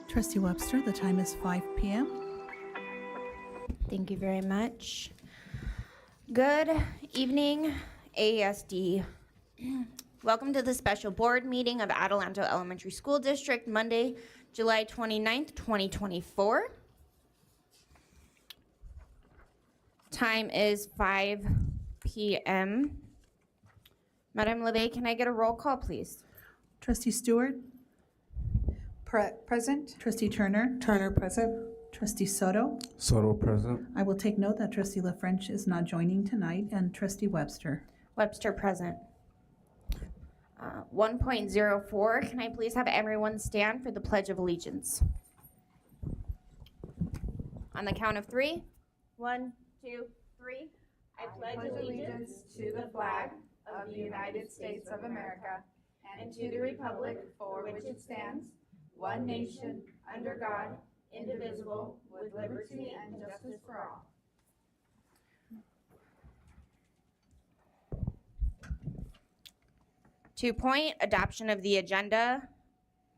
Trustee Webster, the time is 5 p.m. Thank you very much. Good evening, AESD. Welcome to the special board meeting of Adelanto Elementary School District, Monday, July 29th, 2024. Time is 5 p.m. Madam Levay, can I get a roll call, please? Trustee Stewart, Present. Trustee Turner, Turner present. Trustee Soto. Soto present. I will take note that Trustee LaFrench is not joining tonight, and Trustee Webster. Webster present. 1.04, can I please have everyone stand for the Pledge of Allegiance? On the count of three. 1, 2, 3. I pledge allegiance to the flag of the United States of America and to the republic for which it stands, one nation, under God, indivisible, with liberty and justice for all. Adoption of the agenda.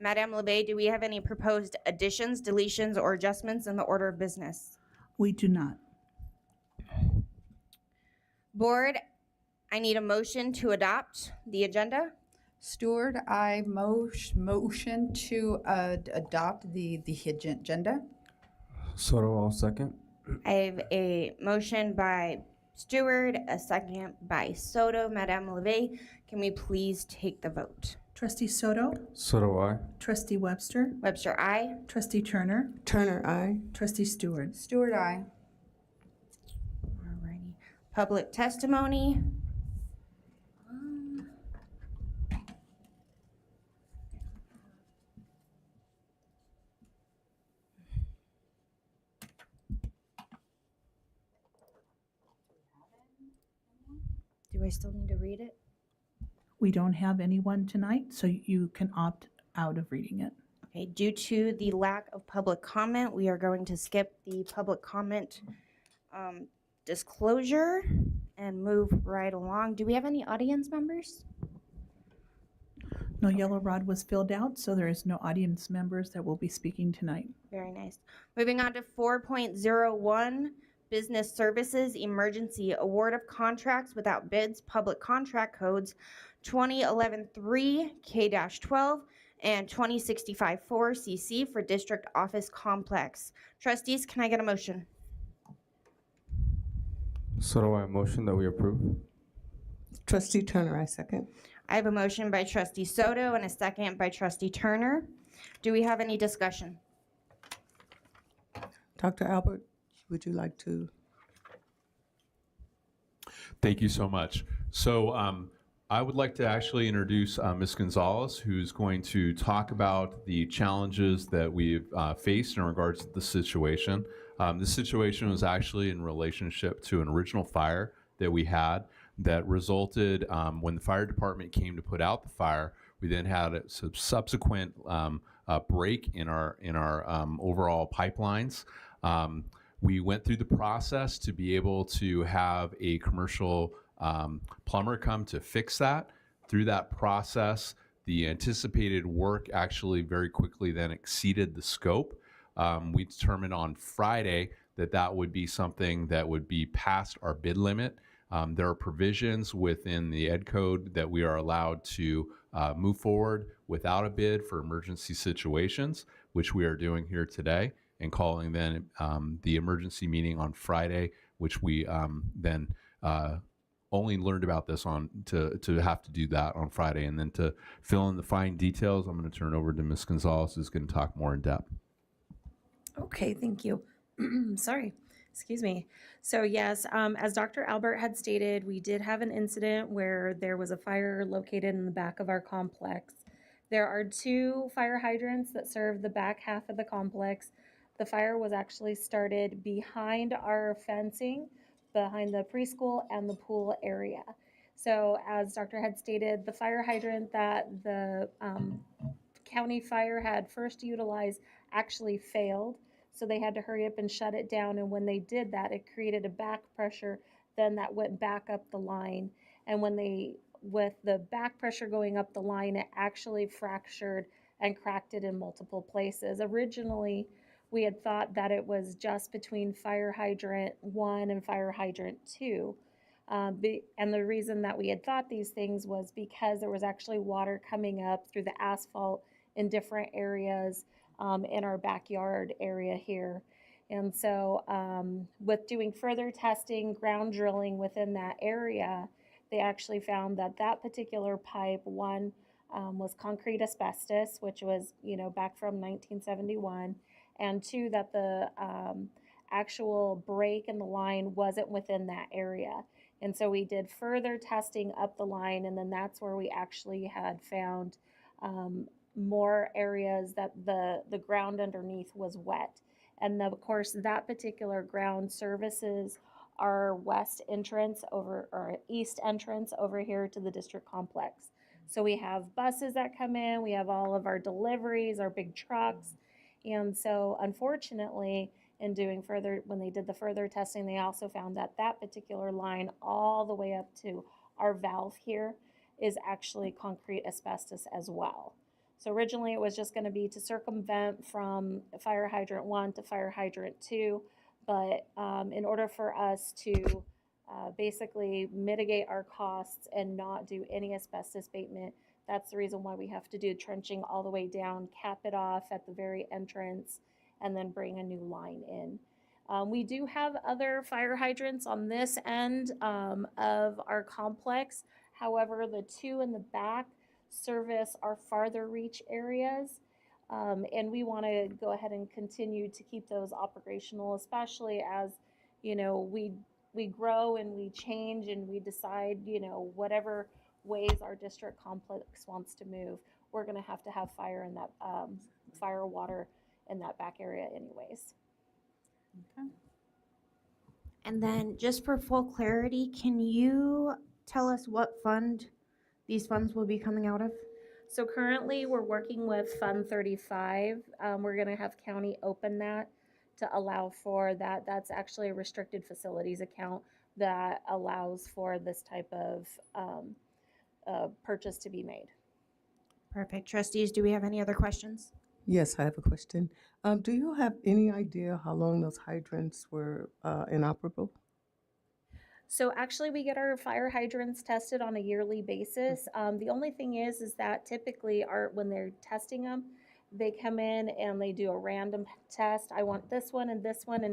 Madame Levay, do we have any proposed additions, deletions, or adjustments in the order of business? We do not. Board, I need a motion to adopt the agenda. Stewart, I motion to adopt the agenda. Soto, all second. I have a motion by Stewart, a second by Soto. Madame Levay, can we please take the vote? Trustee Soto, Soto, aye. Trustee Webster, Webster, aye. Trustee Turner, Turner, aye. Trustee Stewart. Stewart, aye. Alrighty. Public testimony. Do I still need to read it? We don't have anyone tonight, so you can opt out of reading it. Okay, due to the lack of public comment, we are going to skip the public comment disclosure and move right along. Do we have any audience members? No yellow rod was filled out, so there is no audience members that will be speaking tonight. Very nice. Moving on to 4.01, business services, emergency award of contracts without bids, public contract codes 2011-3 K-12 and 2065-4 CC for district office complex. Trustees, can I get a motion? Soto, I motion that we approve. Trustee Turner, I second. I have a motion by Trustee Soto and a second by Trustee Turner. Do we have any discussion? Dr. Albert, would you like to? Thank you so much. So I would like to actually introduce Ms. Gonzalez, who's going to talk about the challenges that we've faced in regards to the situation. This situation was actually in relationship to an original fire that we had that resulted when the fire department came to put out the fire. We then had a subsequent break in our overall pipelines. We went through the process to be able to have a commercial plumber come to fix that. Through that process, the anticipated work actually very quickly then exceeded the scope. We determined on Friday that that would be something that would be past our bid limit. There are provisions within the Ed Code that we are allowed to move forward without a bid for emergency situations, which we are doing here today, and calling then the emergency meeting on Friday, which we then only learned about this on to have to do that on Friday. And then to fill in the fine details, I'm going to turn over to Ms. Gonzalez, who's going to talk more in depth. Okay, thank you. Sorry, excuse me. So yes, as Dr. Albert had stated, we did have an incident where there was a fire located in the back of our complex. There are 2 fire hydrants that serve the back half of the complex. The fire was actually started behind our fencing, behind the preschool and the pool area. So as Dr. had stated, the fire hydrant that the county fire had first utilized actually failed. So they had to hurry up and shut it down. And when they did that, it created a back pressure then that went back up the line. And with the back pressure going up the line, it actually fractured and cracked it in multiple places. Originally, we had thought that it was just between fire hydrant 1 and fire hydrant 2. And the reason that we had thought these things was because there was actually water coming up through the asphalt in different areas in our backyard area here. And so with doing further testing, ground drilling within that area, they actually found that that particular pipe, one, was concrete asbestos, which was, back from 1971, and two, that the actual break in the line wasn't within that area. And so we did further testing up the line, and then that's where we actually had found more areas that the ground underneath was wet. And of course, that particular ground services our west entrance over, or east entrance over here to the district complex. So we have buses that come in, we have all of our deliveries, our big trucks. And so unfortunately, in doing further, when they did the further testing, they also found that that particular line all the way up to our valve here is actually concrete asbestos as well. So originally it was just going to be to circumvent from fire hydrant 1 to fire hydrant 2, but in order for us to basically mitigate our costs and not do any asbestos abatement, that's the reason why we have to do trenching all the way down, cap it off at the very entrance, and then bring a new line in. We do have other fire hydrants on this end of our complex. However, the two in the back service our farther reach areas. And we want to go ahead and continue to keep those operational, especially as, we grow and we change and we decide, whatever ways our district complex wants to move, we're going to have fire in that, fire water in that back area anyways. Okay. And then just for full clarity, can you tell us what fund these funds will be coming out of? So currently we're working with Fund 35. We're going to have county open that to allow for that. That's actually a restricted facilities account that allows for this type of purchase to be made. Perfect. Trustees, do we have any other questions? Yes, I have a question. Do you have any idea how long those hydrants were inoperable? So actually we get our fire hydrants tested on a yearly basis. The only thing is that typically when they're testing them, they come in and they do a random test. I want this one, and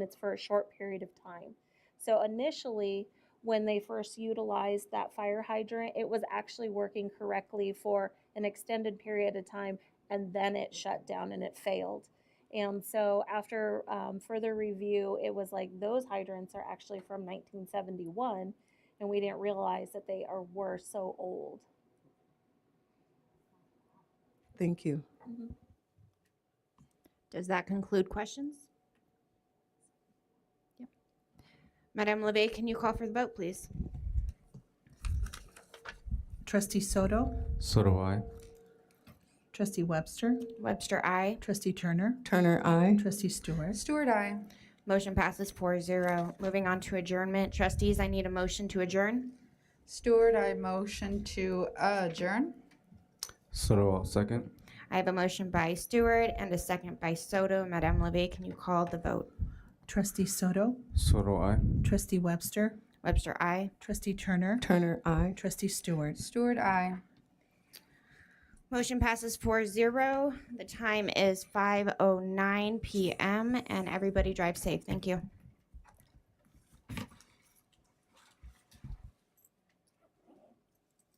it's for a short period of time. So initially, when they first utilized that fire hydrant, it was actually working correctly for an extended period of time, and then it shut down and it failed. And so after further review, it was like those hydrants are actually from 1971, and we didn't realize that were so old. Thank you. Mm-hmm. Does that conclude questions? Yep. Madame Leve, can you call for the vote, please? Trustee Soto, Soto, aye. Trustee Webster, Webster, aye. Trustee Turner, Turner, aye. Trustee Stewart. Stewart, aye. Motion passes 4-0. Moving on to adjournment. Trustees, I need a motion to adjourn. Stewart, I motion to adjourn. Soto, I'll second. I have a motion by Stewart and a second by Soto. Madame Leve, can you call the vote? Trustee Soto, Soto, aye. Trustee Webster, Webster, aye. Trustee Turner, Turner, aye. Trustee Stewart. Stewart, aye. Motion passes 4-0. The time is 5:09 p.m. and everybody drive safe. Thank you.